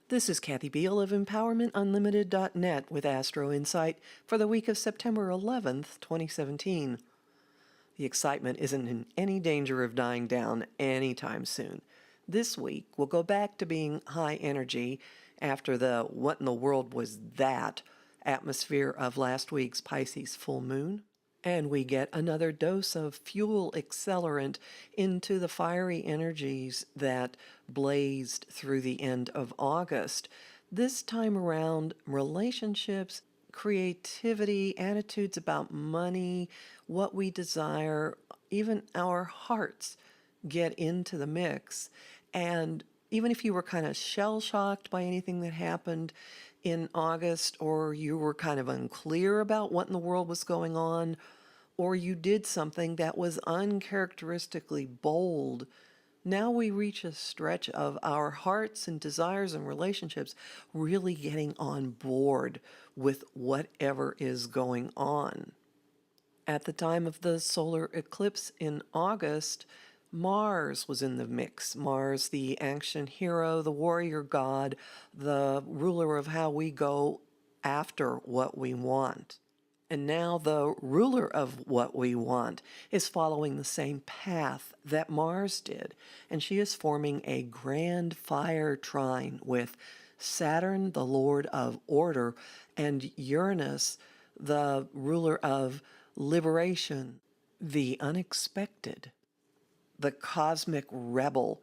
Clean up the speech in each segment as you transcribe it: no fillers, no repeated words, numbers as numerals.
This is Kathy Beal of EmpowermentUnlimited.net with Astro-Insight for the week of September 11th, 2017. The excitement isn't in any danger of dying down anytime soon. This week, we'll go back to being high energy after the "what in the world was that" atmosphere of last week's Pisces full moon. And we get another dose of fuel accelerant into the fiery energies that blazed through the end of August. This time around, relationships, creativity, attitudes about money, what we desire, even our hearts get into the mix. And even if you were kind of shell-shocked by anything that happened in August, or you were kind of unclear about what in the world was going on, or you did something that was uncharacteristically bold, now we reach a stretch of our hearts and desires and relationships really getting on board with whatever is going on. At the time of the solar eclipse in August, Mars was in the mix. Mars, the ancient hero, the warrior god, the ruler of how we go after what we want. And now the ruler of what we want is following the same path that Mars did, and she is forming a grand fire trine with Saturn, the lord of order, and Uranus, the ruler of liberation, the unexpected, the cosmic rebel,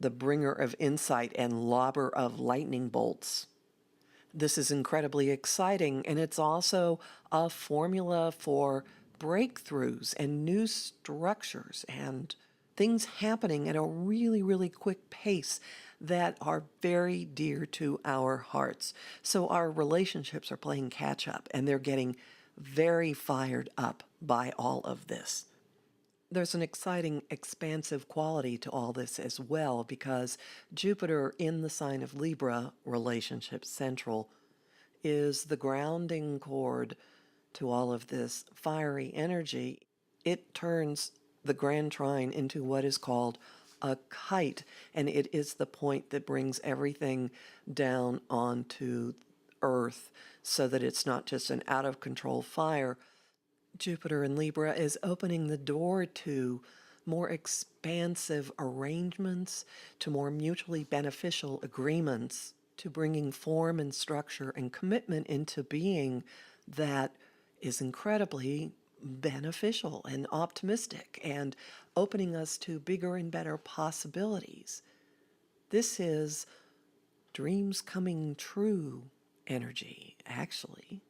the bringer of insight and lobber of lightning bolts. This is incredibly exciting, and it's also a formula for breakthroughs and new structures and things happening at a really, really quick pace that are very dear to our hearts. So our relationships are playing catch up, and they're getting very fired up by all of this. There's an exciting, expansive quality to all this as well, because Jupiter in the sign of Libra, relationship central, is the grounding cord to all of this fiery energy. It turns the grand trine into what is called a kite, and it is the point that brings everything down onto Earth so that it's not just an out-of-control fire. Jupiter in Libra is opening the door to more expansive arrangements, to more mutually beneficial agreements, to bringing form and structure and commitment into being that is incredibly beneficial and optimistic and opening us to bigger and better possibilities. This is dreams coming true energy, actually.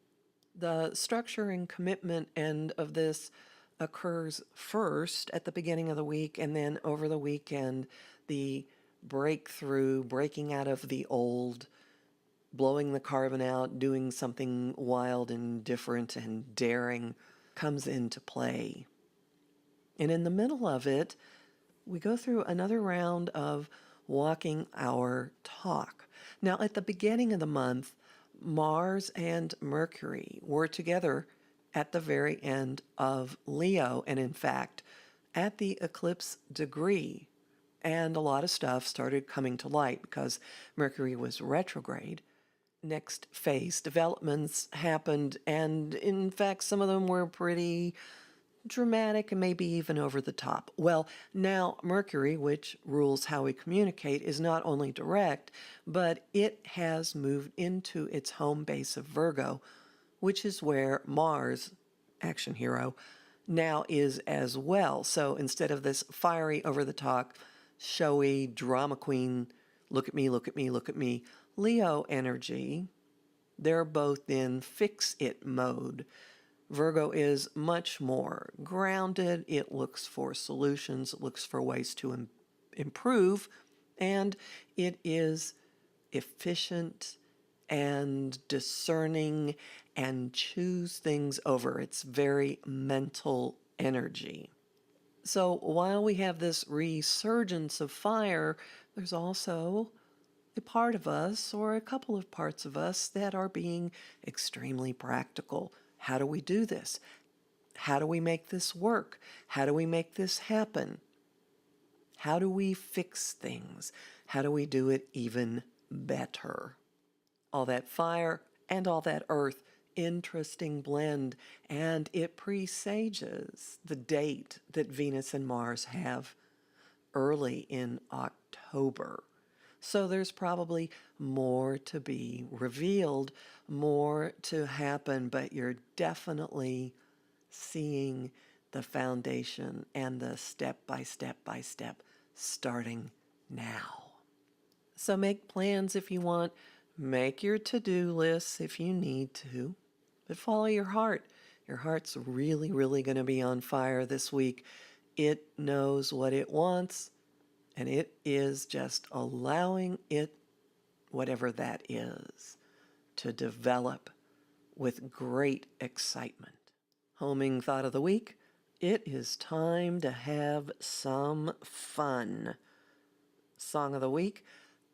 The structure and commitment end of this occurs first at the beginning of the week, and then over the weekend, the breakthrough, breaking out of the old, blowing the carbon out, doing something wild and different and daring comes into play. And in the middle of it, we go through another round of walking our talk. Now, at the beginning of the month, Mars and Mercury were together at the very end of Leo, and in fact, at the eclipse degree. And a lot of stuff started coming to light because Mercury was retrograde. Next phase developments happened, and in fact, some of them were pretty dramatic and maybe even over the top. Well, now Mercury, which rules how we communicate, is not only direct, but it has moved into its home base of Virgo, which is where Mars, action hero, now is as well. So instead of this fiery, over-the-top, showy, drama queen, look at me, look at me, look at me, Leo energy, they're both in fix-it mode. Virgo is much more grounded. It looks for solutions, it looks for ways to improve, and it is efficient and discerning and choose things over. It's very mental energy. So while we have this resurgence of fire, there's also a part of us, or a couple of parts of us, that are being extremely practical. How do we do this? How do we make this work? How do we make this happen? How do we fix things? How do we do it even better. All that fire and all that earth, interesting blend, and it presages the date that Venus and Mars have early in October. So there's probably more to be revealed, more to happen, but you're definitely seeing the foundation and the step by step starting now. So make plans if you want, make your to-do lists if you need to, but follow your heart. Your heart's really, really going to be on fire this week. It knows what it wants, and it is just allowing it, whatever that is, to develop with great excitement. Homing thought of the week, it is time to have some fun. Song of the week,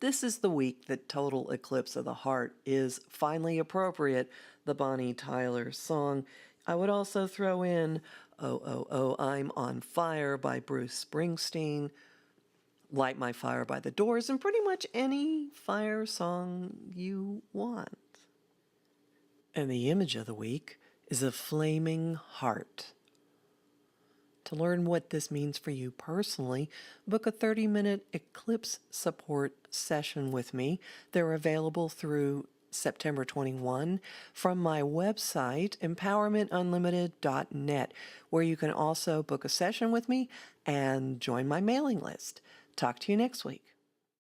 this is the week that Total Eclipse of the Heart is finally appropriate, the Bonnie Tyler song. I would also throw in Oh, Oh, Oh, I'm on Fire by Bruce Springsteen, Light My Fire by The Doors, and pretty much any fire song you want. And the image of the week is a flaming heart. To learn what this means for you personally, book a 30-minute eclipse support session with me. They're available through September 21 from my website, empowermentunlimited.net, where you can also book a session with me and join my mailing list. Talk to you next week.